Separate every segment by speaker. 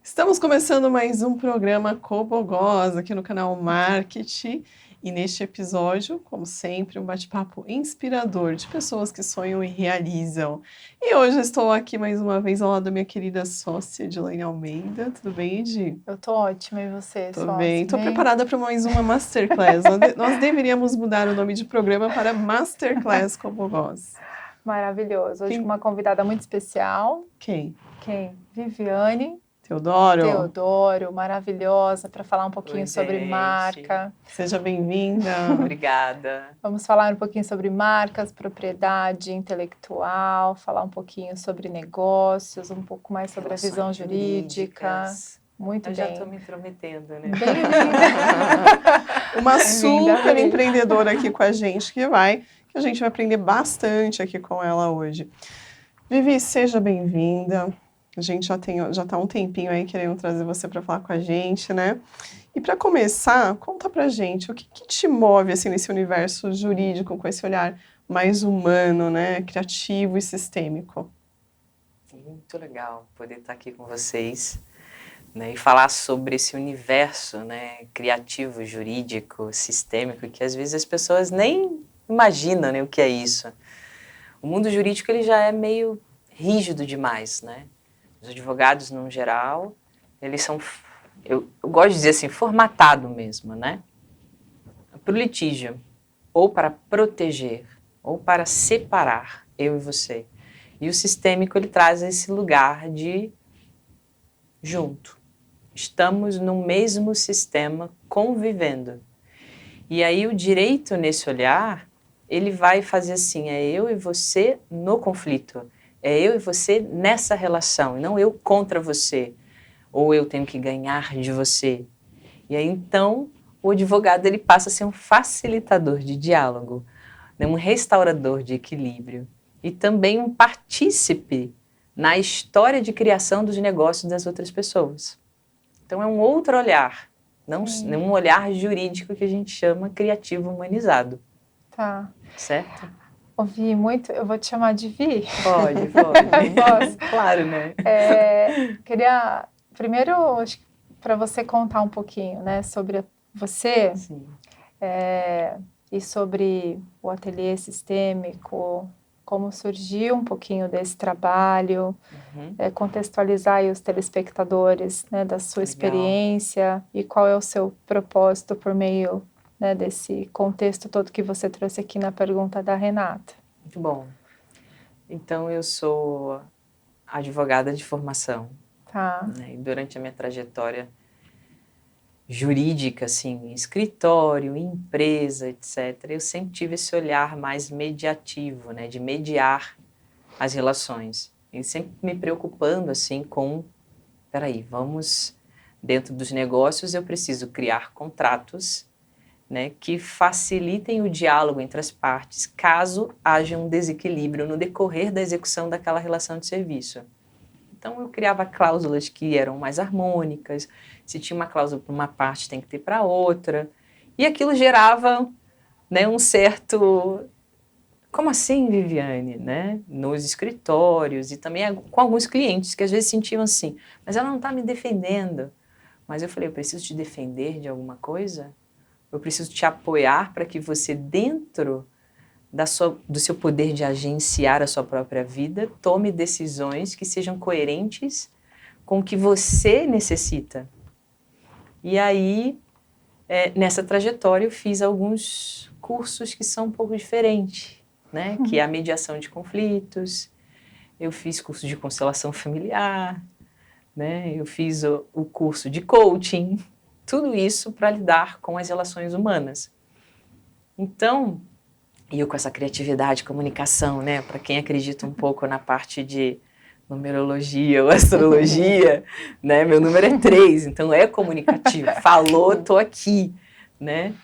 Speaker 1: Estamos começando mais um programa Cobogós aqui no canal Marketing e neste episódio, como sempre, um bate-papo inspirador de pessoas que sonham e realizam. E hoje eu estou aqui mais uma vez ao lado da minha querida sócia Edilene Almeida. Tudo bem, Edi?
Speaker 2: Eu tô ótima, e você,
Speaker 1: Tô
Speaker 2: sócia?
Speaker 1: bem, tô preparada para mais uma Masterclass. Nós deveríamos mudar o nome de programa para Masterclass Cobogós.
Speaker 2: Maravilhoso. Hoje
Speaker 1: Quem?
Speaker 2: com uma convidada muito especial.
Speaker 1: Quem?
Speaker 2: Quem? Viviane
Speaker 1: Teodoro,
Speaker 2: maravilhosa, para falar um pouquinho sobre
Speaker 3: gente.
Speaker 2: marca.
Speaker 1: Seja bem-vinda.
Speaker 3: Obrigada.
Speaker 2: Vamos falar um pouquinho sobre marcas, propriedade intelectual, falar um pouquinho sobre negócios, um pouco mais sobre a visão jurídica. Muito
Speaker 3: Eu
Speaker 2: bem.
Speaker 3: já estou me intrometendo, né?
Speaker 2: Bem-vinda.
Speaker 1: Uma super
Speaker 2: Bem-vinda.
Speaker 1: empreendedora aqui com a gente que a gente vai aprender bastante aqui com ela hoje. Vivi, seja bem-vinda. A gente já tá há um tempinho aí querendo trazer você para falar com a gente, né? E para começar, conta pra gente o que te move assim nesse universo jurídico com esse olhar mais humano, né, criativo e sistêmico.
Speaker 3: Muito legal poder estar aqui com vocês, né, e falar sobre esse universo, né, criativo, jurídico, sistêmico, que às vezes as pessoas nem imaginam, né, o que é isso. O mundo jurídico ele já é meio rígido demais, né? Os advogados, no geral, eles são, eu gosto de dizer assim, formatado mesmo, né? Para o litígio, ou para proteger, ou para separar eu e você. E o sistêmico, ele traz esse lugar de junto. Estamos no mesmo sistema convivendo. E aí o direito nesse olhar, ele vai fazer assim, é eu e você no conflito. É eu e você nessa relação, e não eu contra você. Ou eu tenho que ganhar de você. E aí então o advogado ele passa a ser um facilitador de diálogo, né, um restaurador de equilíbrio. E também um partícipe na história de criação dos negócios das outras pessoas. Então é um outro olhar, não um olhar jurídico que a gente chama criativo humanizado.
Speaker 2: Tá.
Speaker 3: Certo?
Speaker 2: Ouvi muito, eu vou te chamar de Vi.
Speaker 3: Pode.
Speaker 2: Posso?
Speaker 3: Claro, né?
Speaker 2: Queria, primeiro, para você contar um pouquinho, né, sobre você.
Speaker 3: Sim.
Speaker 2: E sobre o ateliê sistêmico, como surgiu um pouquinho desse trabalho, contextualizar aí os telespectadores, né, da sua experiência e qual é o seu propósito por meio, né, desse contexto todo que você trouxe aqui na pergunta da Renata.
Speaker 3: Muito bom. Então, eu sou advogada de formação.
Speaker 2: Tá.
Speaker 3: Né, e durante a minha trajetória jurídica, assim, escritório, empresa, etc., eu sempre tive esse olhar mais mediativo, né, de mediar as relações. E sempre me preocupando, assim, com, peraí, vamos, dentro dos negócios eu preciso criar contratos, né, que facilitem o diálogo entre as partes, caso haja um desequilíbrio no decorrer da execução daquela relação de serviço. Então, eu criava cláusulas que eram mais harmônicas, se tinha uma cláusula para uma parte, tem que ter para outra, e aquilo gerava, né, um certo... Como assim, Viviane? Né? Nos escritórios e também com alguns clientes que às vezes sentiam assim, mas ela não está me defendendo. Mas eu falei, eu preciso te defender de alguma coisa? Eu preciso te apoiar para que você, dentro do seu poder de agenciar a sua própria vida, tome decisões que sejam coerentes com o que você necessita. E aí, nessa trajetória, eu fiz alguns cursos que são um pouco diferentes, né? Que é a mediação de conflitos, eu fiz curso de constelação familiar, né? Eu fiz o curso de coaching, tudo isso para lidar com as relações humanas. Então, e eu com essa criatividade, comunicação, né? Para quem acredita um pouco na parte de numerologia ou astrologia, né? Meu número é 3, então é comunicativo. Falou, tô aqui, né?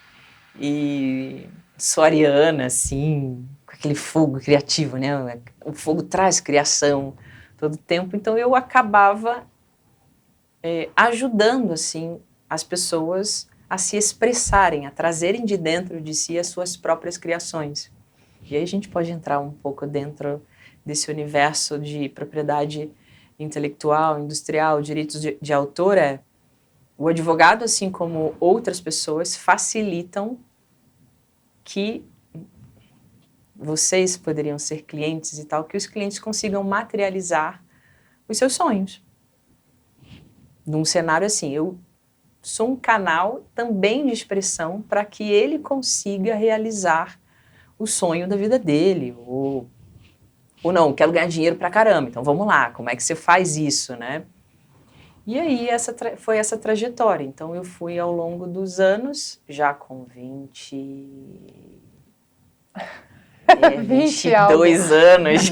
Speaker 3: E sou ariana, assim, com aquele fogo criativo, né? O fogo traz criação todo tempo, então eu acabava ajudando, assim, as pessoas a se expressarem, a trazerem de dentro de si as suas próprias criações. E aí a gente pode entrar um pouco dentro desse universo de propriedade intelectual, industrial, direitos de autor. O advogado, assim como outras pessoas, facilitam que vocês poderiam ser clientes e tal, que os clientes consigam materializar os seus sonhos. Num cenário assim, eu sou um canal também de expressão para que ele consiga realizar o sonho da vida dele, ou não, quero ganhar dinheiro pra caramba, então vamos lá, como é que você faz isso, né? E aí foi essa trajetória. Então eu fui ao longo dos anos, já com 22 anos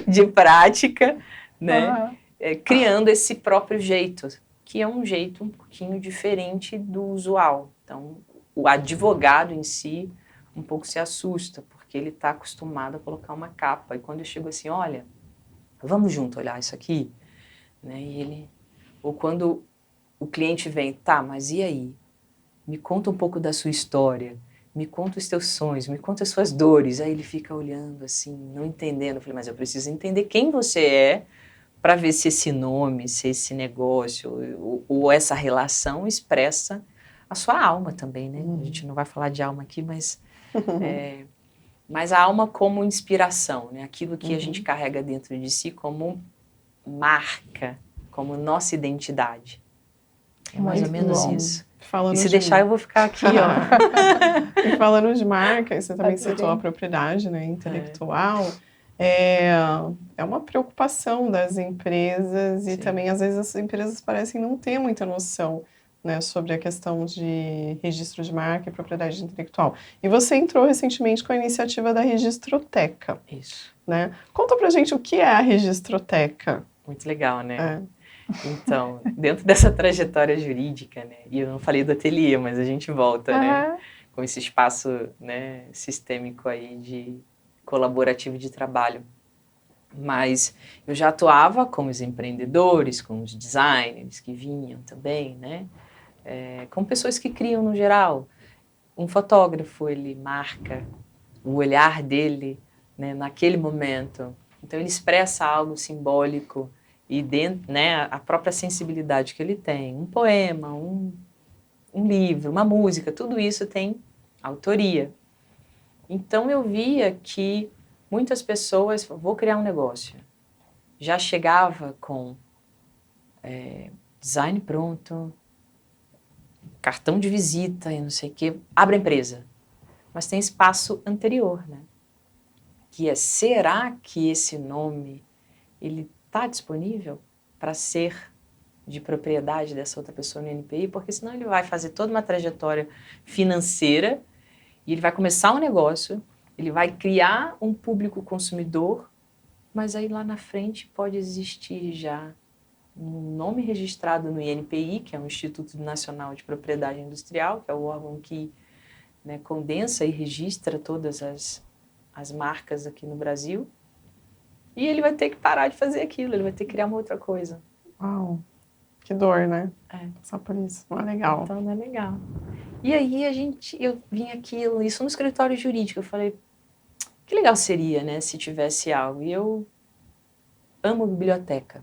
Speaker 3: de prática, né? Criando esse próprio jeito, que é um jeito um pouquinho diferente do usual. Então o advogado em si um pouco se assusta, porque ele está acostumado a colocar uma capa. E quando eu chego assim, olha, vamos junto olhar isso aqui, né? Ou quando o cliente vem, tá, mas e aí? Me conta um pouco da sua história, me conta os teus sonhos, me conta as suas dores. Aí ele fica olhando assim, não entendendo. Eu falei, mas eu preciso entender quem você é para ver se esse nome, se esse negócio ou essa relação expressa a sua alma também, né? A gente não vai falar de alma aqui, mas a alma como inspiração, né? Aquilo que a gente carrega dentro de si como marca, como nossa identidade. É mais ou menos isso. E se deixar, eu vou ficar aqui, ó.
Speaker 1: E falando de marca, você também citou a propriedade, né, intelectual. É uma preocupação das empresas e também, às vezes, as empresas parecem não ter muita noção, né, sobre a questão de registro de marca e propriedade intelectual. E você entrou recentemente com a iniciativa da Registroteca.
Speaker 3: Isso.
Speaker 1: Né? Conta pra gente o que é a Registroteca.
Speaker 3: Muito legal, né? Então, dentro dessa trajetória jurídica, né, e eu não falei do ateliê, mas a gente volta, né, com esse espaço, né, sistêmico aí de colaborativo de trabalho. Mas eu já atuava com os empreendedores, com os designers que vinham também, né, com pessoas que criam no geral. Um fotógrafo, ele marca o olhar dele, né, naquele momento. Então ele expressa algo simbólico e dentro, né, a própria sensibilidade que ele tem. Um poema, um livro, uma música, tudo isso tem autoria. Então eu via que muitas pessoas, vou criar um negócio, já chegava com design pronto, cartão de visita e não sei o quê, abre a empresa. Mas tem espaço anterior, né? Que é, será que esse nome ele está disponível para ser de propriedade dessa outra pessoa no NPI? Porque senão ele vai fazer toda uma trajetória financeira e ele vai começar um negócio, ele vai criar um público consumidor, mas aí lá na frente pode existir já um nome registrado no INPI, que é o Instituto Nacional de Propriedade Industrial, que é o órgão que, né, condensa e registra todas as marcas aqui no Brasil, e ele vai ter que parar de fazer aquilo, ele vai ter que criar uma outra coisa.
Speaker 1: Uau, que dor, né? Só por isso, não é legal.
Speaker 3: Então não é legal. E aí eu vim aquilo, isso no escritório jurídico, eu falei, que legal seria, né, se tivesse algo. E eu amo biblioteca.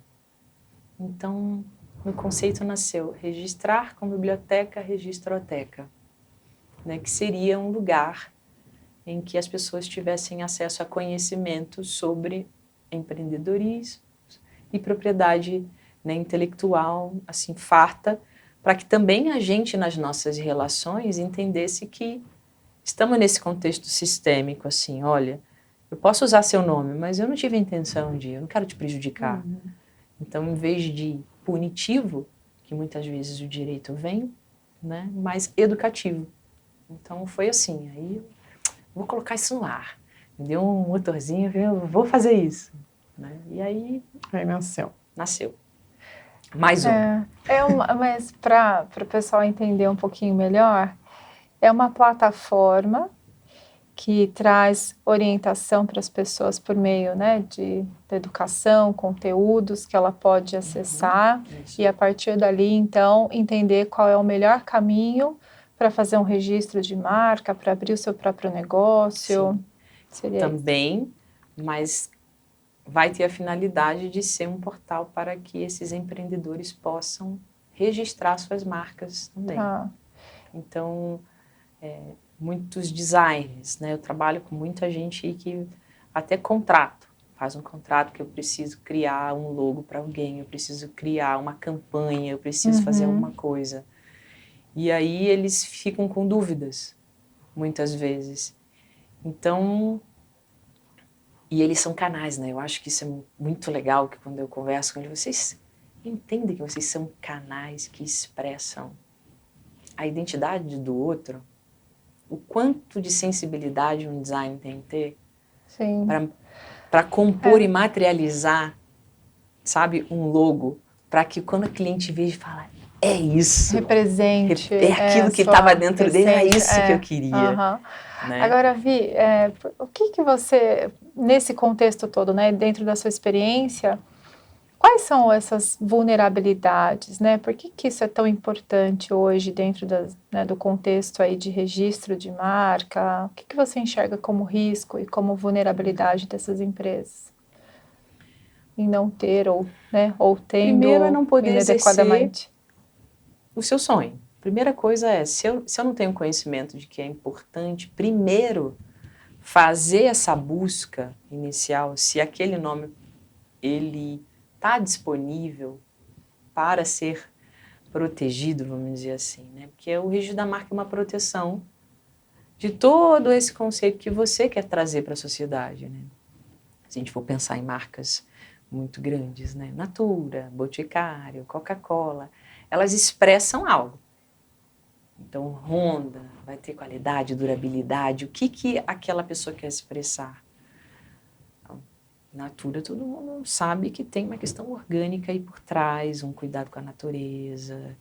Speaker 3: Então, o conceito nasceu registrar com biblioteca, registroteca, né, que seria um lugar em que as pessoas tivessem acesso a conhecimento sobre empreendedorismo e propriedade, né, intelectual, assim, farta, para que também a gente, nas nossas relações, entendesse que estamos nesse contexto sistêmico, assim, olha, eu posso usar seu nome, mas eu não tive a intenção eu não quero te prejudicar. Então, em vez de punitivo, que muitas vezes o direito vem, né, mais educativo. Então, foi assim, aí eu vou colocar isso no ar. Me deu um motorzinho, eu vou fazer isso. Né? E aí...
Speaker 1: Aí nasceu.
Speaker 3: Nasceu. Mais um.
Speaker 2: Mas para o pessoal entender um pouquinho melhor, é uma plataforma que traz orientação para as pessoas por meio, né, da educação, conteúdos que ela pode acessar e a partir dali, então, entender qual é o melhor caminho para fazer um registro de marca, para abrir o seu próprio negócio.
Speaker 3: Sim.
Speaker 2: Seria
Speaker 3: Também, mas vai ter a finalidade de ser um portal para que esses empreendedores possam registrar suas marcas também.
Speaker 2: Tá.
Speaker 3: Então, muitos designers, né? Eu trabalho com muita gente aí que até faz um contrato que eu preciso criar um logo para alguém, eu preciso criar uma campanha, eu preciso fazer alguma coisa. E aí eles ficam com dúvidas, muitas vezes. Então, e eles são canais, né? Eu acho que isso é muito legal, que quando eu converso com eles, vocês entendem que vocês são canais que expressam a identidade do outro? O quanto de sensibilidade um design tem que ter para compor e materializar, sabe, um logo, para que quando o cliente veja e fala, é isso.
Speaker 2: Represente.
Speaker 3: É aquilo que estava dentro dele, é isso que eu queria. Né?
Speaker 2: Agora, Vi, o que você, nesse contexto todo, né, dentro da sua experiência, quais são essas vulnerabilidades, né? Por que isso é tão importante hoje dentro do contexto aí de registro de marca? O que você enxerga como risco e como vulnerabilidade dessas empresas? Em não ter ou tendo
Speaker 3: Primeiro é não poder
Speaker 2: inadequadamente.
Speaker 3: exercer o seu sonho. Primeira coisa é, se eu não tenho conhecimento de que é importante, primeiro fazer essa busca inicial, se aquele nome ele está disponível para ser protegido, vamos dizer assim, né? Porque o registro da marca é uma proteção de todo esse conceito que você quer trazer para a sociedade, né? Se a gente for pensar em marcas muito grandes, né? Natura, Boticário, Coca-Cola, elas expressam algo. Então, Honda vai ter qualidade, durabilidade, o que aquela pessoa quer expressar? Natura, todo mundo sabe que tem uma questão orgânica aí por trás, um cuidado com a natureza,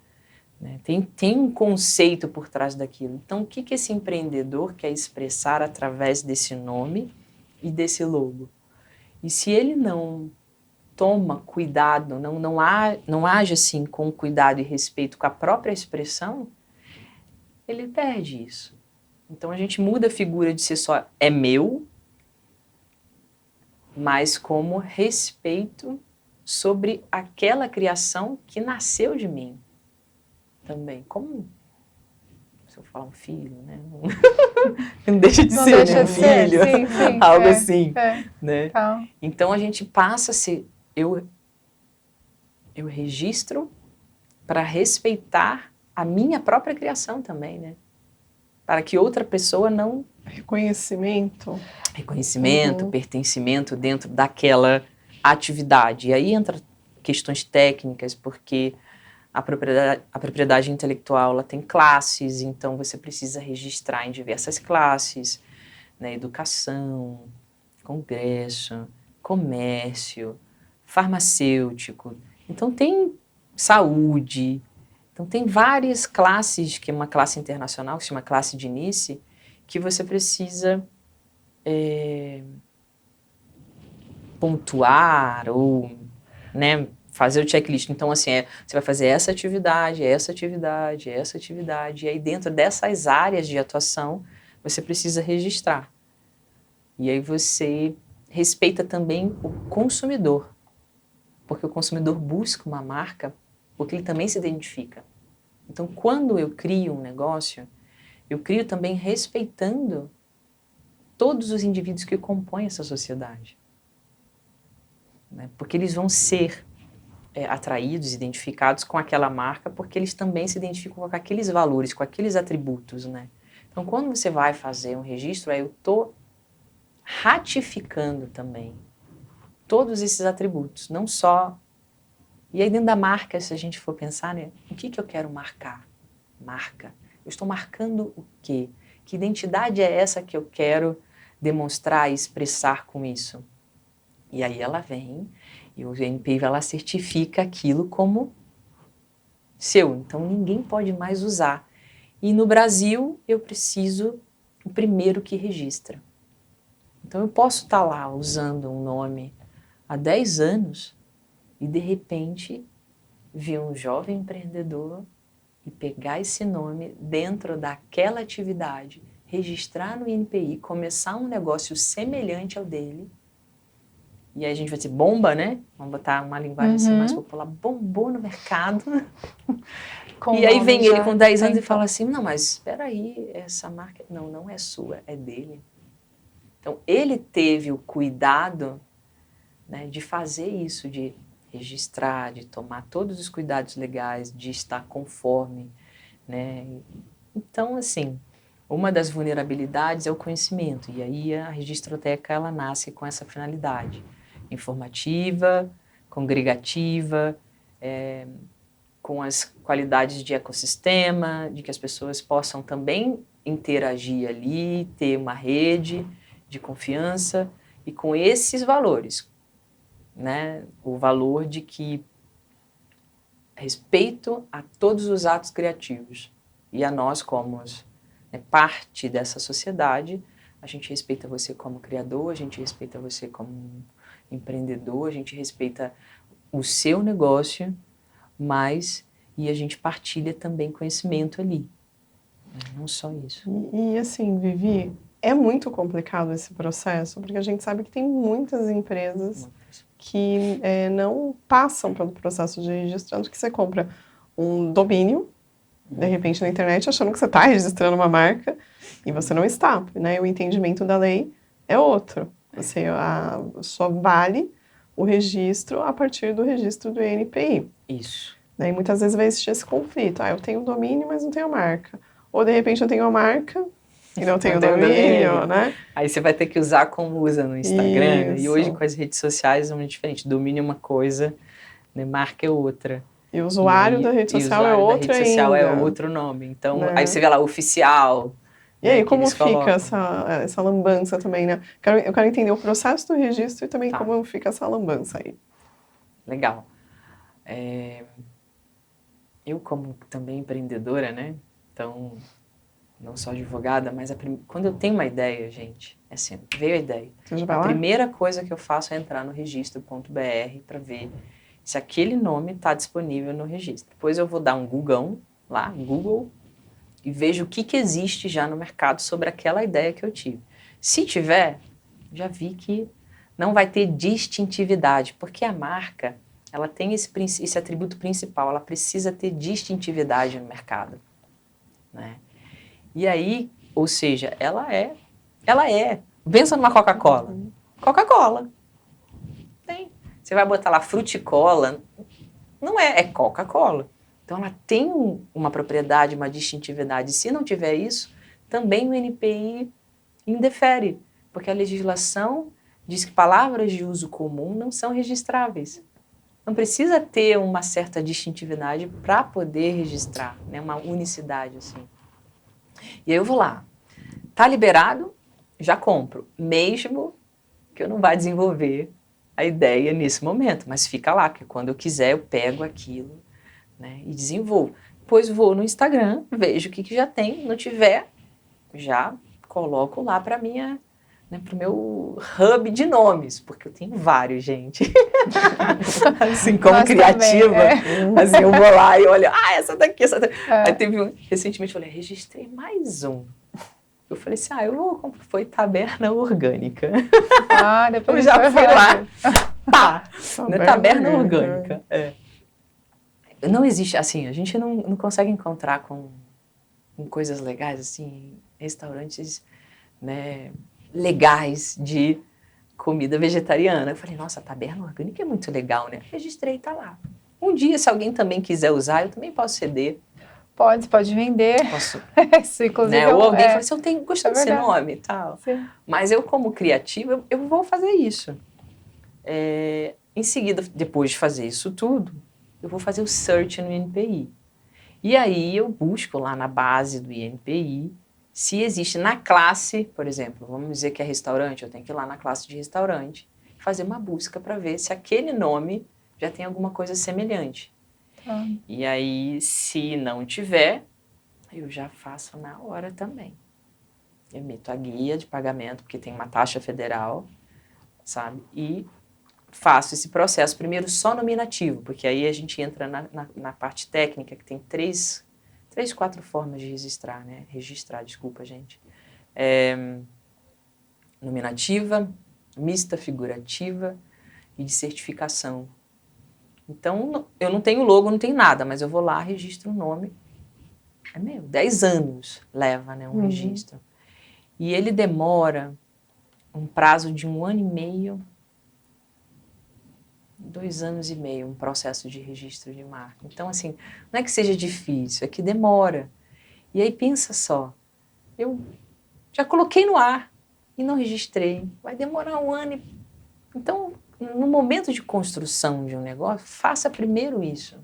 Speaker 3: né? Tem um conceito por trás daquilo. Então, o que esse empreendedor quer expressar através desse nome e desse logo? E se ele não toma cuidado, não age assim com cuidado e respeito com a própria expressão, ele perde isso. Então, a gente muda a figura de ser só é meu, mas como respeito sobre aquela criação que nasceu de mim também. Como, se eu falar um filho, né? Não deixa de ser, né? Um filho,
Speaker 2: sim,
Speaker 3: algo assim. Né?
Speaker 2: Tá.
Speaker 3: Então a gente passa a ser, eu registro para respeitar a minha própria criação também, né? Para que outra pessoa não...
Speaker 1: Reconhecimento,
Speaker 3: pertencimento dentro daquela atividade. E aí entra questões técnicas, porque a propriedade intelectual ela tem classes, então você precisa registrar em diversas classes, né? Educação, congresso, comércio, farmacêutico. Então tem saúde. Então tem várias classes, que é uma classe internacional, que se chama classe de Nice, que você precisa pontuar ou, né, fazer o checklist. Então, assim, você vai fazer essa atividade, essa atividade, essa atividade, e aí dentro dessas áreas de atuação, você precisa registrar. E aí você respeita também o consumidor, porque o consumidor busca uma marca porque ele também se identifica. Então, quando eu crio um negócio, eu crio também respeitando todos os indivíduos que compõem essa sociedade. Né? Porque eles vão ser atraídos, identificados com aquela marca, porque eles também se identificam com aqueles valores, com aqueles atributos, né? Então, quando você vai fazer um registro, eu estou ratificando também todos esses atributos, não só... E aí dentro da marca, se a gente for pensar, né, o que eu quero marcar? Marca. Eu estou marcando o quê? Que identidade é essa que eu quero demonstrar e expressar com isso? E aí ela vem e o GNPI ela certifica aquilo como seu. Então ninguém pode mais usar. E no Brasil eu preciso, o o primeiro que registra. Então eu posso estar lá usando um nome há 10 anos e de repente vir um jovem empreendedor e pegar esse nome dentro daquela atividade, registrar no INPI, começar um negócio semelhante ao dele. E aí a gente vai dizer bomba, né? Vamos botar uma linguagem assim mais popular, bombou no mercado. E aí vem ele com 10 anos e fala assim, não, mas espera aí, essa marca não é sua, é dele. Então ele teve o cuidado, né, de fazer isso, de registrar, de tomar todos os cuidados legais, de estar conforme, né? Então, assim, uma das vulnerabilidades é o conhecimento, e aí a Registroteca, ela nasce com essa finalidade informativa, congregativa, com as qualidades de ecossistema, de que as pessoas possam também interagir ali, ter uma rede de confiança, e com esses valores, né? O valor de que respeito a todos os atos criativos, e a nós como parte dessa sociedade, a gente respeita você como criador, a gente respeita você como empreendedor, a gente respeita o seu negócio, mas e a gente partilha também conhecimento ali, né? Não só isso.
Speaker 1: E assim, Vivi, é muito complicado esse processo, porque a gente sabe que tem muitas empresas que não passam pelo processo de registro, tanto que você compra um domínio, de repente na internet, achando que você está registrando uma marca, e você não está, né? O entendimento da lei é outro. Você só vale o registro a partir do registro do INPI.
Speaker 3: Isso.
Speaker 1: E muitas vezes vai existir esse conflito. Eu tenho domínio, mas não tenho marca. Ou, de repente, eu tenho a marca e não tenho domínio, né?
Speaker 3: Aí você vai ter que usar como usa no Instagram.
Speaker 1: Isso.
Speaker 3: E hoje, com as redes sociais, é muito diferente. Domínio é uma coisa, né? Marca é outra.
Speaker 1: E o usuário da rede social é outro ainda.
Speaker 3: A rede social é outro nome. Então, aí você vê lá, oficial.
Speaker 1: E aí, como fica essa lambança também, né? Eu quero entender o processo do registro e também como fica essa lambança aí.
Speaker 3: Legal. Eu, como também empreendedora, né? Então, não sou advogada, mas quando eu tenho uma ideia, gente, é assim, veio a ideia. A primeira coisa que eu faço é entrar no registro.br para ver se aquele nome está disponível no registro. Depois eu vou dar um Googão lá, Google, e vejo o que existe já no mercado sobre aquela ideia que eu tive. Se tiver, já vi que não vai ter distintividade, porque a marca, ela tem esse atributo principal, ela precisa ter distintividade no mercado, né? E aí, ou seja, ela é. Pensa numa Coca-Cola. Coca-Cola. Tem. Você vai botar lá fruticola, não é Coca-Cola. Então ela tem uma propriedade, uma distintividade. Se não tiver isso, também o INPI indefere, porque a legislação diz que palavras de uso comum não são registráveis. Não precisa ter uma certa distintividade para poder registrar, né? Uma unicidade assim. E aí eu vou lá, tá liberado, já compro, mesmo que eu não vá desenvolver a ideia nesse momento, mas fica lá, porque quando eu quiser eu pego aquilo, né, e desenvolvo. Depois vou no Instagram, vejo o que já tem, não tiver, já coloco lá para minha, né, para o meu hub de nomes, porque eu tenho vários, gente. Assim, como nós criativa, também, assim, eu vou lá e olho, essa daqui. Aí teve recentemente eu falei, registrei mais um. Eu falei assim, foi taberna orgânica.
Speaker 2: Depois
Speaker 3: eu já fui lá. Taberna orgânica. Não existe, assim, a gente não consegue encontrar com coisas legais, assim, restaurantes, né, legais de comida vegetariana. Eu falei, nossa, a taberna orgânica é muito legal, né? Registrei, tá lá. Um dia, se alguém também quiser usar, eu também posso ceder.
Speaker 2: Pode vender.
Speaker 3: Posso.
Speaker 2: Isso, inclusive.
Speaker 3: Né? Ou alguém fala assim, eu gostei desse nome e tal.
Speaker 2: Sim.
Speaker 3: Mas eu, como criativa, eu vou fazer isso. Em seguida, depois de fazer isso tudo, eu vou fazer o search no INPI. E aí eu busco lá na base do INPI se existe na classe, por exemplo, vamos dizer que é restaurante, eu tenho que ir lá na classe de restaurante, fazer uma busca para ver se aquele nome já tem alguma coisa semelhante. E aí, se não tiver, eu já faço na hora também. emito a guia de pagamento, porque tem uma taxa federal, sabe? E faço esse processo primeiro só nominativo, porque aí a gente entra na parte técnica, que tem três, quatro formas de registrar, né? Registrar, desculpa, gente. Nominativa, mista, figurativa e de certificação. Então, eu não tenho logo, não tenho nada, mas eu vou lá, registro o nome. 10 anos leva, né, um registro. E ele demora um prazo de 1 ano e meio, 2 anos e meio, um processo de registro de marca. Então, assim, não é que seja difícil, é que demora. E aí, pensa só, eu já coloquei no ar e não registrei. Vai demorar 1 ano. Então, no momento de construção de um negócio, faça primeiro isso.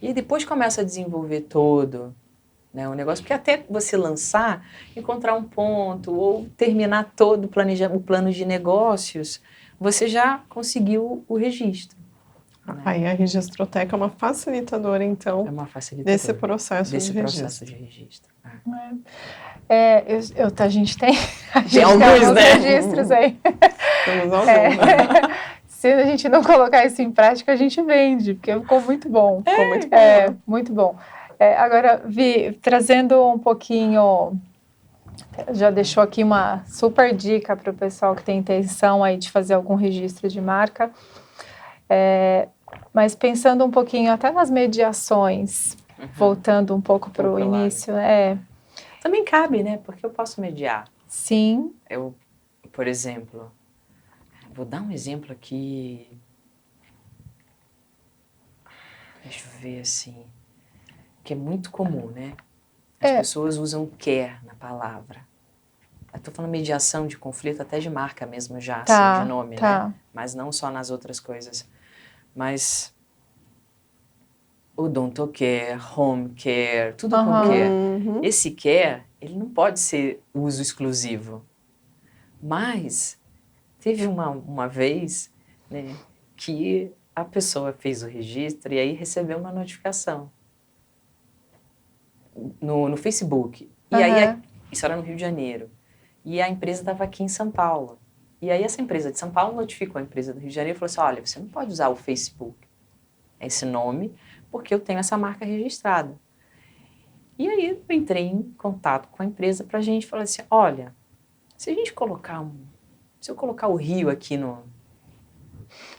Speaker 3: E aí depois começa a desenvolver todo, né, o negócio, porque até você lançar, encontrar um ponto ou terminar todo o plano de negócios, você já conseguiu o registro. Né?
Speaker 1: Aí a Registroteca é uma facilitadora, então,
Speaker 3: É uma facilitadora
Speaker 1: desse processo de
Speaker 3: registro.
Speaker 2: A gente tem,
Speaker 3: Tem alguns, né?
Speaker 2: registros aí.
Speaker 1: Temos alguns.
Speaker 2: Se a gente não colocar isso em prática, a gente vende, porque ficou muito bom.
Speaker 1: Ficou muito bom.
Speaker 2: Muito bom. Agora, Vi, trazendo um pouquinho, já deixou aqui uma super dica para o pessoal que tem intenção aí de fazer algum registro de marca, mas pensando um pouquinho até nas mediações, voltando um pouco para o início,
Speaker 3: Também cabe, né? Porque eu posso mediar.
Speaker 2: Sim.
Speaker 3: Eu, por exemplo, vou dar um exemplo aqui. Deixa eu ver assim. Que é muito comum, né? As pessoas usam quer na palavra. Eu estou falando mediação de conflito, até de marca mesmo já, assim, de nome, né? Mas não só nas outras coisas. Mas odontocare, home care, tudo com care. Esse care, ele não pode ser uso exclusivo. Mas teve uma vez, né, que a pessoa fez o registro e aí recebeu uma notificação no Facebook. E aí, isso era no Rio de Janeiro. E a empresa estava aqui em São Paulo. E aí essa empresa de São Paulo notificou a empresa do Rio de Janeiro e falou assim, olha, você não pode usar o Facebook, esse nome, porque eu tenho essa marca registrada. E aí eu entrei em contato com a empresa para a gente falar assim, olha, se eu colocar o Rio aqui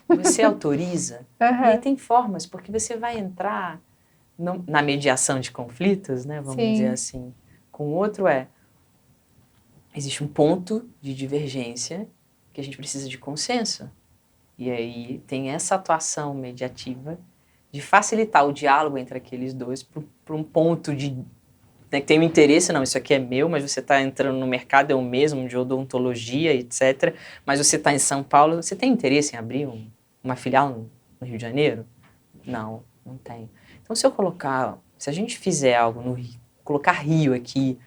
Speaker 3: você autoriza? E aí tem formas, porque você vai entrar na mediação de conflitos, né, vamos dizer assim. Com o outro existe um ponto de divergência que a gente precisa de consenso. E aí tem essa atuação mediativa de facilitar o diálogo entre aqueles dois para um ponto de... Né, que tem um interesse, não, isso aqui é meu, mas você está entrando no mercado, é o mesmo, de odontologia, etc. Mas você está em São Paulo, você tem interesse em abrir uma filial no Rio de Janeiro? Não, não tem. Então, se a gente fizer algo no Rio, colocar Rio aqui,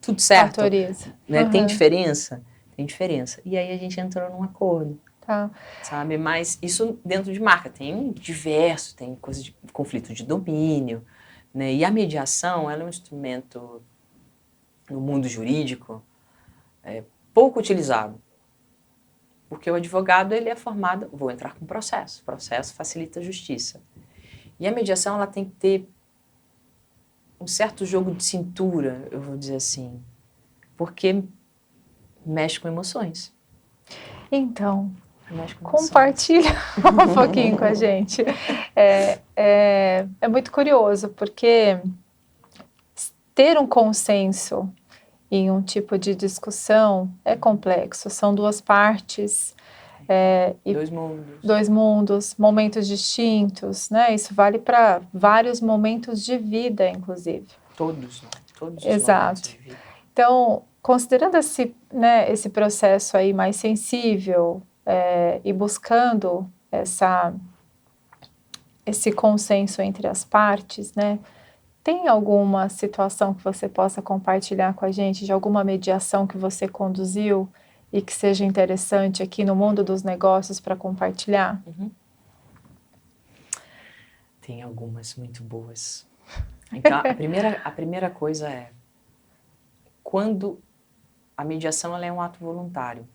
Speaker 3: tudo certo?
Speaker 2: Autoriza.
Speaker 3: Né? Tem diferença? Tem diferença. E aí a gente entrou num acordo. Sabe? Mas isso dentro de marca. Tem coisa de conflito de domínio, né? E a mediação, ela é um instrumento no mundo jurídico pouco utilizado. Porque o advogado, ele é formado, vou entrar com processo. Processo facilita a justiça. E a mediação, ela tem que ter um certo jogo de cintura, eu vou dizer assim, porque mexe com emoções.
Speaker 2: Então, compartilha um pouquinho com a gente. É muito curioso, porque ter um consenso em um tipo de discussão é complexo. São duas partes. Dois mundos, momentos distintos, né? Isso vale para vários momentos de vida, inclusive.
Speaker 3: Todos os
Speaker 2: Exato.
Speaker 3: momentos de vida.
Speaker 2: Então, considerando esse processo aí mais sensível e buscando esse consenso entre as partes, né? Tem alguma situação que você possa compartilhar com a gente, de alguma mediação que você conduziu e que seja interessante aqui no mundo dos negócios para compartilhar?
Speaker 3: Tem algumas muito boas. Então, a primeira coisa quando a mediação ela é um ato voluntário.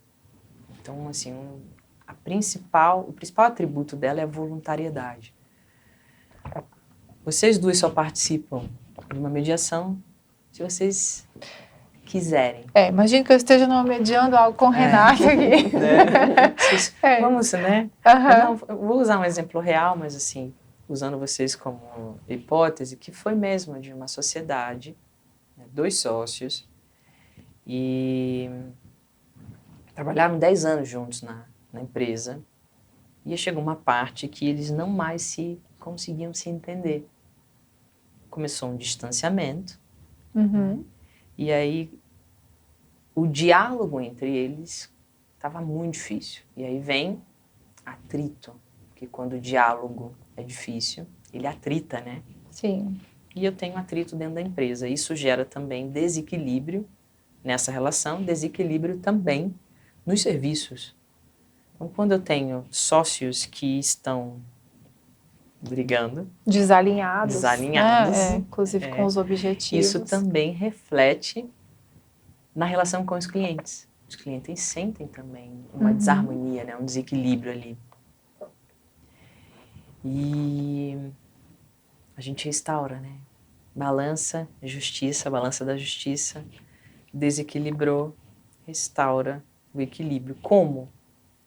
Speaker 3: Então, assim, o principal atributo dela é a voluntariedade. Vocês duas só participam de uma mediação se vocês quiserem.
Speaker 2: Imagino que eu esteja mediando algo com o Renato aqui.
Speaker 3: Vamos, né?
Speaker 2: Uhum.
Speaker 3: Eu vou usar um exemplo real, mas assim, usando vocês como hipótese, que foi mesmo de uma sociedade, né, 2 sócios, e trabalharam 10 anos juntos na empresa, e chegou uma parte que eles não mais conseguiam se entender. Começou um distanciamento,
Speaker 2: Uhum.
Speaker 3: e aí o diálogo entre eles estava muito difícil. E aí vem atrito, porque quando o diálogo é difícil, ele atrita, né?
Speaker 2: Sim.
Speaker 3: E eu tenho atrito dentro da empresa. Isso gera também desequilíbrio nessa relação, desequilíbrio também nos serviços. Então, quando eu tenho sócios que estão brigando,
Speaker 2: Desalinhados.
Speaker 3: Desalinhados.
Speaker 2: Inclusive com os objetivos.
Speaker 3: Isso também reflete na relação com os clientes. Os clientes sentem também uma desarmonia, né? Um desequilíbrio ali. E a gente restaura, né? Balança da justiça, desequilibrou, restaura o equilíbrio. Como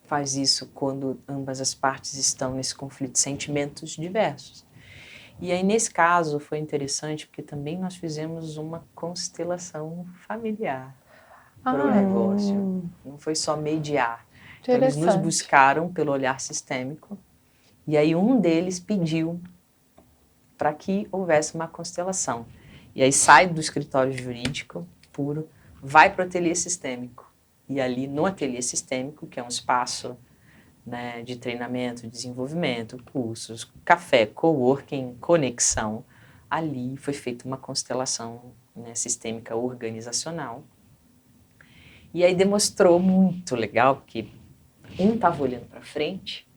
Speaker 3: faz isso quando ambas as partes estão nesse conflito de sentimentos diversos? E aí, nesse caso, foi interessante porque também nós fizemos uma constelação familiar para o negócio. Não foi só mediar. Então, eles nos buscaram pelo olhar sistêmico e aí um deles pediu para que houvesse uma constelação. E aí sai do escritório jurídico puro, vai para o ateliê sistêmico. E ali no ateliê sistêmico, que é um espaço, né, de treinamento, desenvolvimento, cursos, café, coworking, conexão, ali foi feita uma constelação, né, sistêmica organizacional. E aí demonstrou muito legal, porque um estava olhando para frente,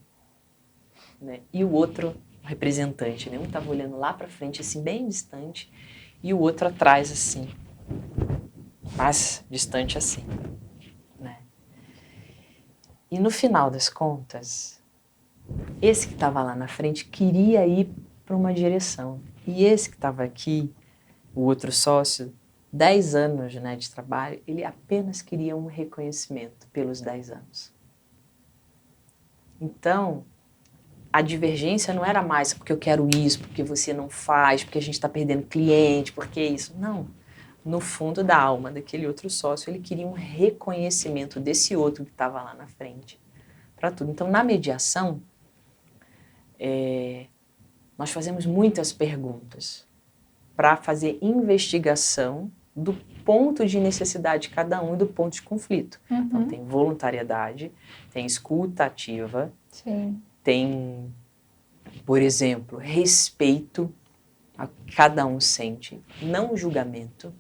Speaker 3: né, e o outro, o representante, né, um estava olhando lá para frente, assim, bem distante, e o outro atrás, assim, mais distante assim, né. E no final das contas, esse que estava lá na frente queria ir para uma direção. E esse que estava aqui, o outro sócio, 10 anos, né, de trabalho, ele apenas queria um reconhecimento pelos 10 anos. Então, a divergência não era mais porque eu quero isso, porque você não faz, porque a gente está perdendo cliente, porque isso. Não. No fundo da alma daquele outro sócio, ele queria um reconhecimento desse outro que estava lá na frente, para tudo. Então, na mediação, nós fazemos muitas perguntas para fazer investigação do ponto de necessidade de cada um e do ponto de conflito. Então, tem voluntariedade, tem escuta ativa,
Speaker 2: Sim.
Speaker 3: tem, por exemplo, respeito a que cada um sente, não julgamento,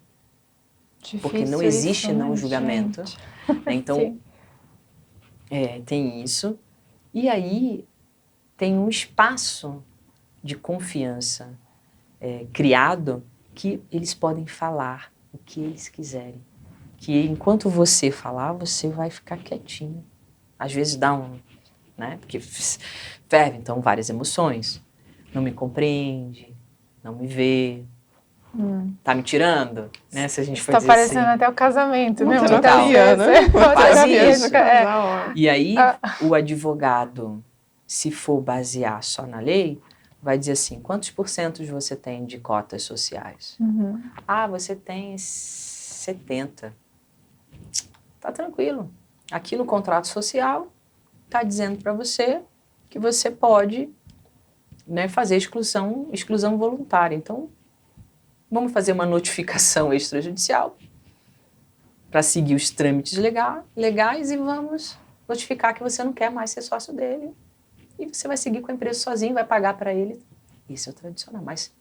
Speaker 2: Difícil
Speaker 3: porque não existe
Speaker 2: isso,
Speaker 3: não
Speaker 2: né,
Speaker 3: julgamento. Né? Então, tem isso. E aí, tem um espaço de confiança criado que eles podem falar o que eles quiserem. Que enquanto você falar, você vai ficar quietinho. Às vezes dá né? Porque ferve, então, várias emoções. Não me compreende, não me vê, tá me tirando, né? Se a gente for
Speaker 2: Tá
Speaker 3: dizer
Speaker 2: parecendo
Speaker 3: assim.
Speaker 2: até o casamento, né?
Speaker 1: Uma terapia, né?
Speaker 3: Quase isso.
Speaker 1: Casal.
Speaker 3: E aí, o advogado, se for basear só na lei, vai dizer assim, quantos % você tem de cotas sociais? Ah, você tem 70%. Tá tranquilo. Aqui no contrato social, tá dizendo para você que você pode, né, fazer exclusão voluntária. Então, vamos fazer uma notificação extrajudicial para seguir os trâmites legais e vamos notificar que você não quer mais ser sócio dele. E você vai seguir com a empresa sozinho, vai pagar para ele. Isso é o tradicional. Mas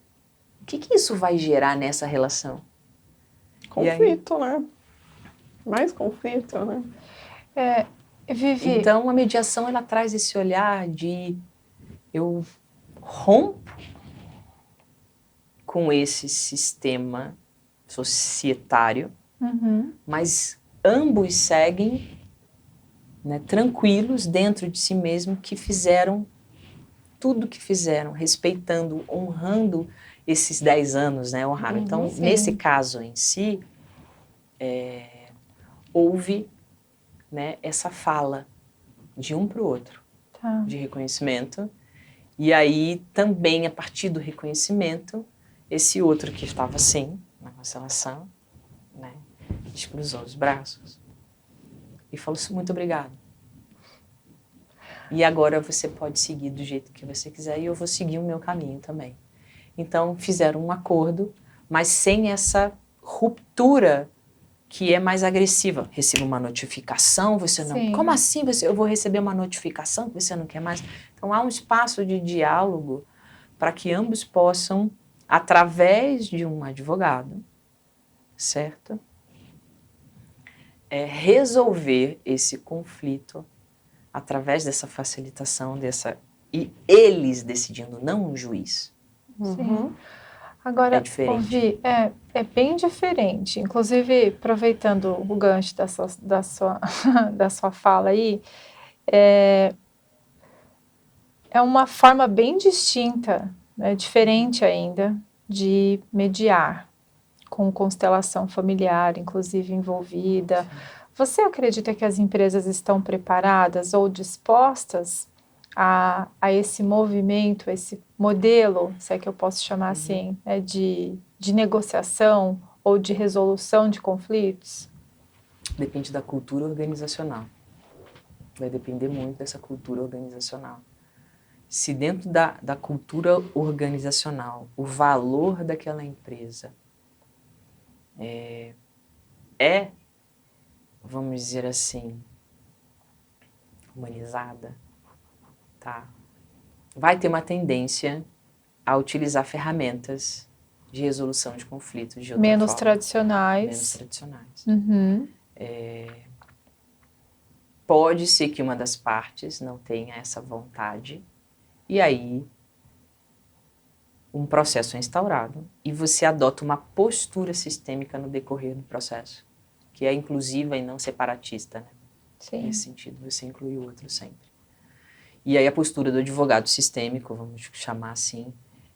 Speaker 3: o que isso vai gerar nessa relação?
Speaker 1: Conflito, né? Mais conflito, né?
Speaker 2: Vivi.
Speaker 3: Então, a mediação, ela traz esse olhar de eu rompo com esse sistema societário mas ambos seguem, né, tranquilos dentro de si mesmo, que fizeram tudo que fizeram, respeitando, honrando esses 10 anos, né, honraram. Então,
Speaker 2: Sim.
Speaker 3: nesse caso em si, houve, né, essa fala de um para o outro,
Speaker 2: Tá.
Speaker 3: de reconhecimento, e aí também, a partir do reconhecimento, esse outro que estava assim, na constelação, né, cruzou os braços e falou assim, muito obrigado. E agora você pode seguir do jeito que você quiser e eu vou seguir o meu caminho também. Então, fizeram um acordo, mas sem essa ruptura que é mais agressiva. Recebo uma notificação, você não...
Speaker 2: Sim.
Speaker 3: Como assim eu vou receber uma notificação que você não quer mais? Então, há um espaço de diálogo para que ambos possam, através de um advogado, certo? Resolver esse conflito através dessa facilitação, e eles decidindo, não um juiz.
Speaker 2: Sim. Agora,
Speaker 3: É diferente.
Speaker 2: ouvi, é bem diferente. Inclusive, aproveitando o gancho da sua fala aí, é uma forma bem distinta, né, diferente ainda, de mediar, com constelação familiar, inclusive envolvida.
Speaker 3: Sim.
Speaker 2: Você acredita que as empresas estão preparadas ou dispostas a esse movimento, esse modelo, se é que eu posso chamar assim, né, de negociação ou de resolução de conflitos?
Speaker 3: Depende da cultura organizacional. Vai depender muito dessa cultura organizacional. Se dentro da cultura organizacional o valor daquela empresa vamos dizer assim, humanizada, tá? Vai ter uma tendência a utilizar ferramentas de resolução de conflitos de outra
Speaker 2: Menos
Speaker 3: forma.
Speaker 2: tradicionais.
Speaker 3: Menos tradicionais.
Speaker 2: Uhum.
Speaker 3: Pode ser que uma das partes não tenha essa vontade, e aí um processo é instaurado e você adota uma postura sistêmica no decorrer do processo, que é inclusiva e não separatista, né?
Speaker 2: Sim.
Speaker 3: Nesse sentido, você inclui o outro sempre. E aí a postura do advogado sistêmico, vamos chamar assim,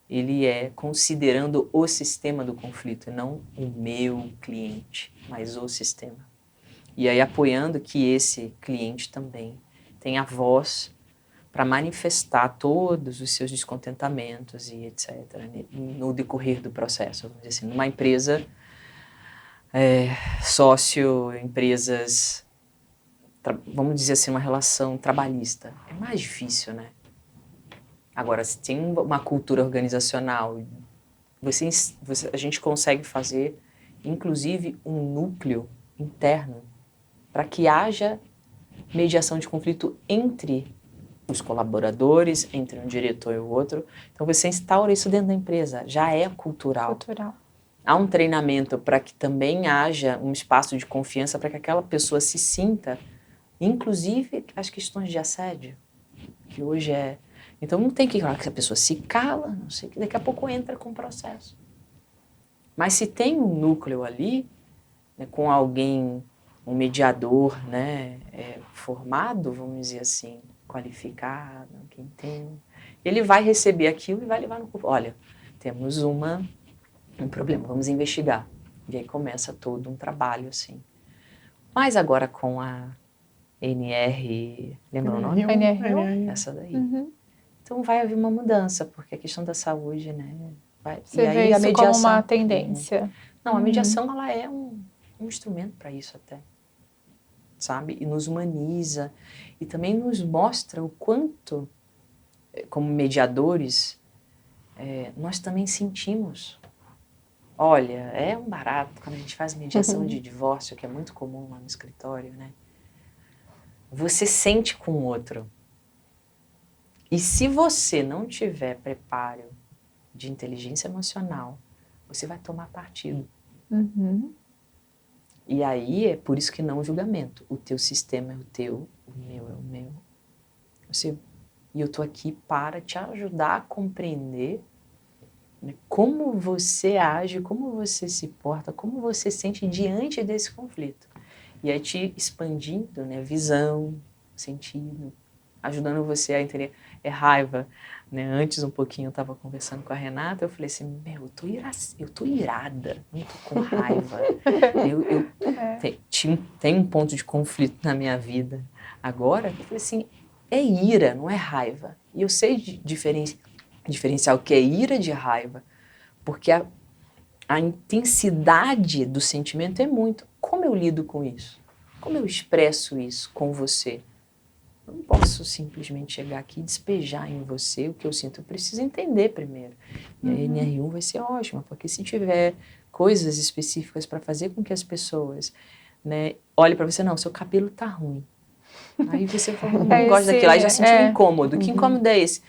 Speaker 3: ele é considerando o sistema do conflito, e não o meu cliente, mas o sistema. E aí apoiando que esse cliente também tenha voz para manifestar todos os seus descontentamentos e etc. no decorrer do processo. Vamos dizer assim, numa empresa, empresas, vamos dizer assim, uma relação trabalhista. É mais difícil, né? Agora, se tem uma cultura organizacional, a gente consegue fazer, inclusive, um núcleo interno para que haja mediação de conflito entre os colaboradores, entre um diretor e o outro. Então, você instaura isso dentro da empresa, já é cultural. Há um treinamento para que também haja um espaço de confiança para que aquela pessoa se sinta, inclusive as questões de assédio, que hoje é... Então, não tem que falar que a pessoa se cala, não sei, que daqui a pouco entra com o processo. Mas se tem um núcleo ali, né, com alguém, um mediador, né, formado, vamos dizer assim, qualificado, que entende, ele vai receber aquilo e vai levar no corpo. Olha, temos um problema, vamos investigar. E aí começa todo um trabalho, assim. Mas agora com a NR, lembra o nome?
Speaker 2: NR.
Speaker 3: Essa daí.
Speaker 2: Uhum.
Speaker 3: Então vai haver uma mudança, porque a questão da saúde, né?
Speaker 2: Você vê isso a mediação, como uma tendência.
Speaker 3: Não, a mediação ela é um instrumento para isso até, sabe? E nos humaniza e também nos mostra o quanto, como mediadores, nós também sentimos. Olha, é um barato quando a gente faz mediação de divórcio, que é muito comum lá no escritório, né? Você sente com o outro. E se você não tiver preparo de inteligência emocional, você vai tomar partido.
Speaker 2: Uhum.
Speaker 3: E aí é por isso que não o julgamento. O teu sistema é o teu, o meu é o meu. E eu tô aqui para te ajudar a compreender né? Como você age, como você se porta, como você sente diante desse conflito. E aí te expandindo, né, visão, sentido, ajudando você a entender. É raiva, né? Antes um pouquinho eu estava conversando com a Renata, eu falei assim, eu tô irada, não tô com raiva. Tem um ponto de conflito na minha vida. Agora, eu falei assim, é ira, não é raiva. E eu sei diferenciar o que é ira de raiva, porque a intensidade do sentimento é muito. Como eu lido com isso? Como eu expresso isso com você? Eu não posso simplesmente chegar aqui e despejar em você o que eu sinto. Eu preciso entender primeiro. E a NR1 vai ser ótima, porque se tiver coisas específicas para fazer com que as pessoas, né, olhem para você, não, seu cabelo tá ruim. Aí você fala, não gosta daquilo, aí já sentiu um incômodo. Que incômodo é esse?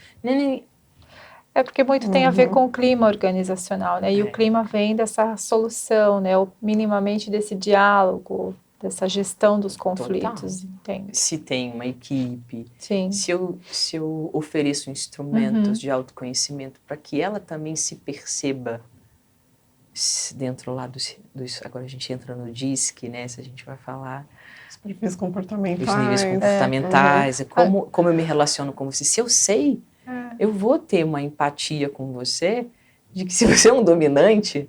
Speaker 2: É porque muito tem a ver com o clima organizacional, né? E o clima vem dessa solução, né? Ou minimamente desse diálogo, dessa gestão dos conflitos, entende?
Speaker 3: Se tem uma equipe,
Speaker 2: Sim.
Speaker 3: se eu ofereço instrumentos de autoconhecimento para que ela também se perceba dentro lá dos... Agora a gente entra no DISC, né? Se a gente vai falar...
Speaker 1: Os níveis comportamentais.
Speaker 3: Os níveis comportamentais, como eu me relaciono com você. Se eu sei, eu vou ter uma empatia com você, de que se você é um dominante,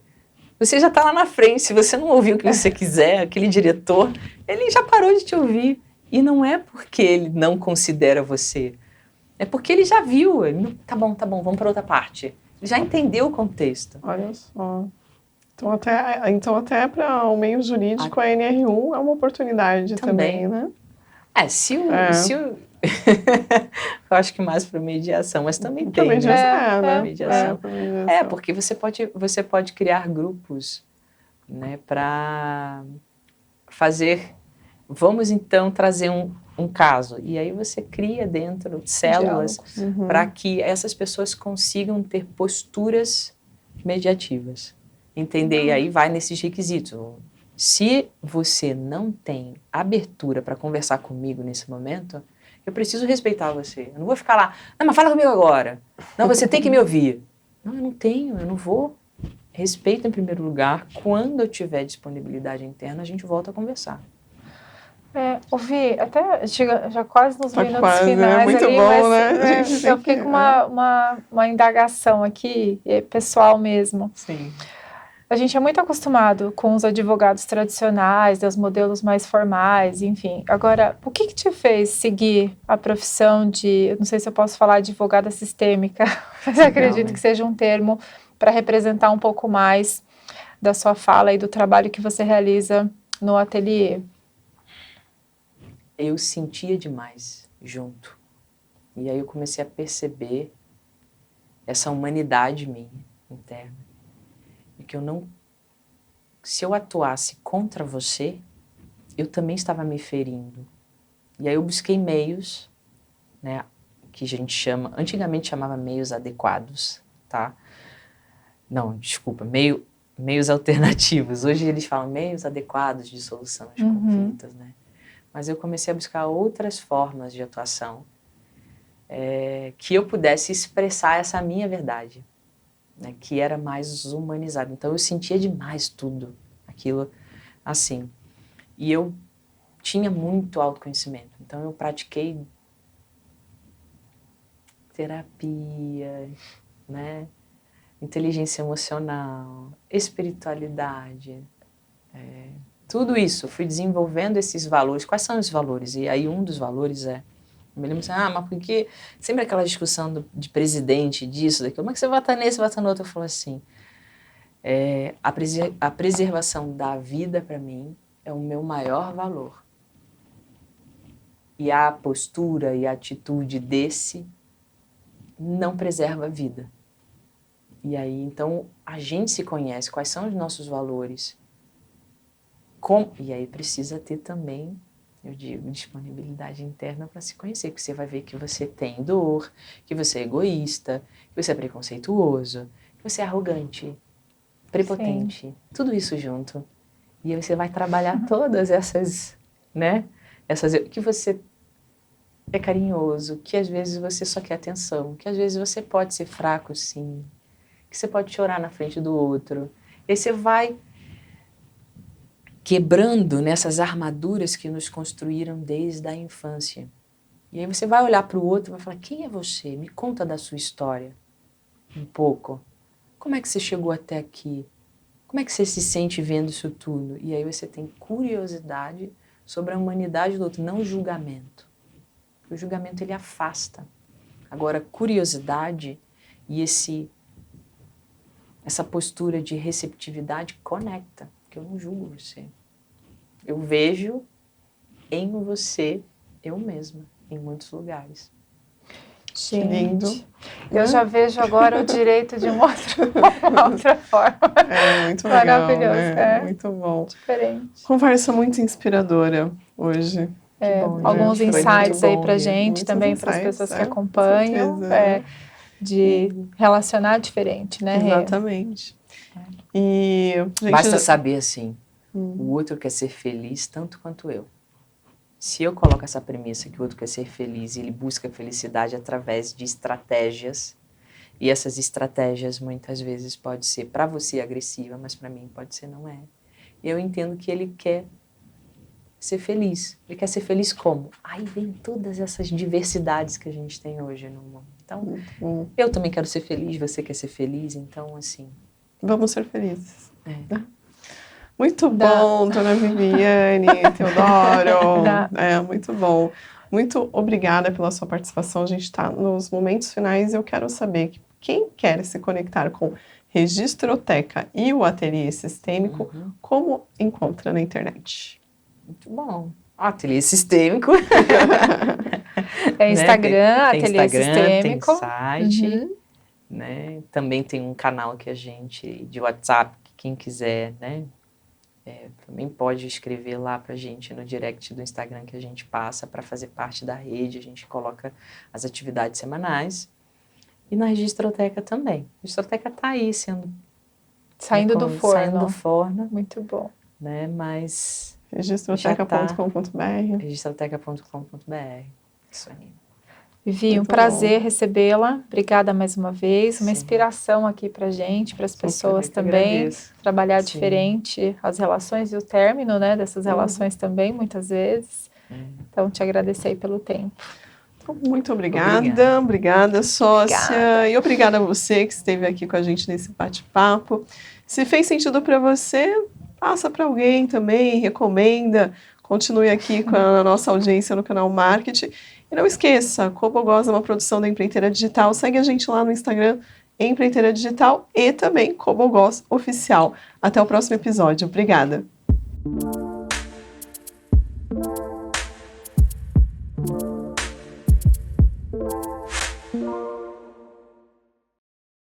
Speaker 3: você já está lá na frente. Se você não ouviu o que você quiser, aquele diretor, ele já parou de te ouvir. E não é porque ele não considera você, é porque ele já viu. Ele, tá bom, vamos para outra parte. Ele já entendeu o contexto.
Speaker 1: Olha só. Então até para o meio jurídico, a NR1 é uma oportunidade também, né?
Speaker 3: Eu acho que mais para mediação, mas também tem,
Speaker 1: mediação.
Speaker 3: Porque você pode criar grupos, né, para fazer. Vamos então trazer um caso, e aí você cria dentro células para que essas pessoas consigam ter posturas mediativas, entender, e aí vai nesses requisitos. Se você não tem abertura para conversar comigo nesse momento, eu preciso respeitar você. Eu não vou ficar lá, não, mas fala comigo agora. Não, você tem que me ouvir. Não, eu não tenho, eu não vou. Respeito em primeiro lugar. Quando eu tiver disponibilidade interna, a gente volta a conversar.
Speaker 2: Ouvi, até já quase nos minutos finais
Speaker 1: é muito
Speaker 2: ali,
Speaker 1: bom,
Speaker 2: mas
Speaker 1: né?
Speaker 2: eu fiquei com uma indagação aqui, pessoal mesmo.
Speaker 3: Sim.
Speaker 2: A gente é muito acostumado com os advogados tradicionais, os modelos mais formais, enfim. Agora, o que te fez seguir a profissão de, eu não sei se eu posso falar advogada sistêmica, mas acredito que seja um termo para representar um pouco mais da sua fala e do trabalho que você realiza no ateliê?
Speaker 3: Eu sentia demais junto. E aí eu comecei a perceber essa humanidade minha, interna. E que se eu atuasse contra você, eu também estava me ferindo. E aí eu busquei meios, né, que a gente chama, antigamente chamava meios adequados, tá? Não, desculpa, meios alternativos. Hoje eles falam meios adequados de solução de conflitos, né? Mas eu comecei a buscar outras formas de atuação que eu pudesse expressar essa minha verdade, né, que era mais humanizado. Então eu sentia demais tudo aquilo assim. E eu tinha muito autoconhecimento. Então eu pratiquei terapia, né, inteligência emocional, espiritualidade, tudo isso. Fui desenvolvendo esses valores. Quais são os valores? E aí um dos valores eu me lembro assim, mas porque sempre aquela discussão de presidente, disso, daquilo, como é que você vota nesse, vota no outro? Eu falo assim, a preservação da vida, para mim, é o meu maior valor. E a postura e a atitude desse não preserva a vida. E aí, então, a gente se conhece, quais são os nossos valores. E aí precisa ter também, eu digo, disponibilidade interna para se conhecer, porque você vai ver que você tem dor, que você é egoísta, que você é preconceituoso, que você é arrogante, prepotente, tudo isso junto. E aí você vai trabalhar todas essas, né? Que você é carinhoso, que às vezes você só quer atenção, que às vezes você pode ser fraco, sim, que você pode chorar na frente do outro. E aí você vai quebrando nessas armaduras que nos construíram desde a infância. E aí você vai olhar para o outro e vai falar, quem é você? Me conta da sua história um pouco. Como é que você chegou até aqui? Como é que você se sente vendo isso tudo? E aí você tem curiosidade sobre a humanidade do outro, não julgamento. O julgamento, ele afasta. Agora, curiosidade e essa postura de receptividade conecta, porque eu não julgo você. Eu vejo em você eu mesma, em muitos lugares.
Speaker 2: Gente,
Speaker 1: lindo.
Speaker 2: Eu já vejo agora o direito de uma outra forma.
Speaker 1: É muito legal,
Speaker 2: Maravilhoso,
Speaker 1: né? Muito bom.
Speaker 2: Diferente.
Speaker 1: Conversa muito inspiradora hoje.
Speaker 3: Bom,
Speaker 2: Alguns
Speaker 3: gente, foi
Speaker 2: insights
Speaker 3: muito
Speaker 2: aí
Speaker 3: bom
Speaker 2: pra
Speaker 3: mesmo.
Speaker 2: gente,
Speaker 1: Muitos
Speaker 2: também para as
Speaker 1: insights,
Speaker 2: pessoas que
Speaker 1: com
Speaker 2: acompanham,
Speaker 1: certeza.
Speaker 2: de relacionar diferente, né, Rê?
Speaker 1: Exatamente. E, gente,
Speaker 3: Basta saber assim, o outro quer ser feliz tanto quanto eu. Se eu coloco essa premissa que o outro quer ser feliz e ele busca felicidade através de estratégias, e essas estratégias muitas vezes pode ser para você agressiva, mas para mim pode ser não é. E eu entendo que ele quer ser feliz. Ele quer ser feliz como? Aí vem todas essas diversidades que a gente tem hoje no mundo. Então, eu também quero ser feliz, você quer ser feliz, então assim...
Speaker 1: Vamos ser felizes. Muito bom, dona Viviane, Teodoro. Muito bom. Muito obrigada pela sua participação. A gente está nos momentos finais e eu quero saber que quem quer se conectar com Registroteca e o Ateliê Sistêmico, como encontra na internet?
Speaker 3: Muito bom. Ateliê Sistêmico.
Speaker 2: Instagram,
Speaker 3: tem
Speaker 2: Ateliê
Speaker 3: Instagram,
Speaker 2: Sistêmico.
Speaker 3: tem site. Né? Também tem um canal que a gente, de WhatsApp, que quem quiser, né? Também pode escrever lá pra gente no direct do Instagram que a gente passa para fazer parte da rede, a gente coloca as atividades semanais. E na Registroteca também. A Registroteca está aí
Speaker 2: Saindo do forno.
Speaker 3: Saindo do forno.
Speaker 2: Muito bom.
Speaker 3: Né? Mas...
Speaker 1: Registroteca.com.br
Speaker 3: Registroteca.com.br. Isso aí.
Speaker 2: Vivi, um prazer recebê-la. Obrigada mais uma vez. Uma inspiração aqui pra gente, para as pessoas também. Trabalhar diferente as relações e o término, né, dessas relações também, muitas vezes. Então, te agradecer aí pelo tempo.
Speaker 1: Muito obrigada, sócia. E obrigada a você que esteve aqui com a gente nesse bate-papo. Se fez sentido para você, passa para alguém também, recomenda. Continue aqui com a nossa audiência no canal Marketing. E não esqueça, Cobogós é uma produção da Empreiteira Digital. Segue a gente lá no Instagram, Empreiteira Digital, e também Cobogós Oficial. Até o próximo episódio. Obrigada.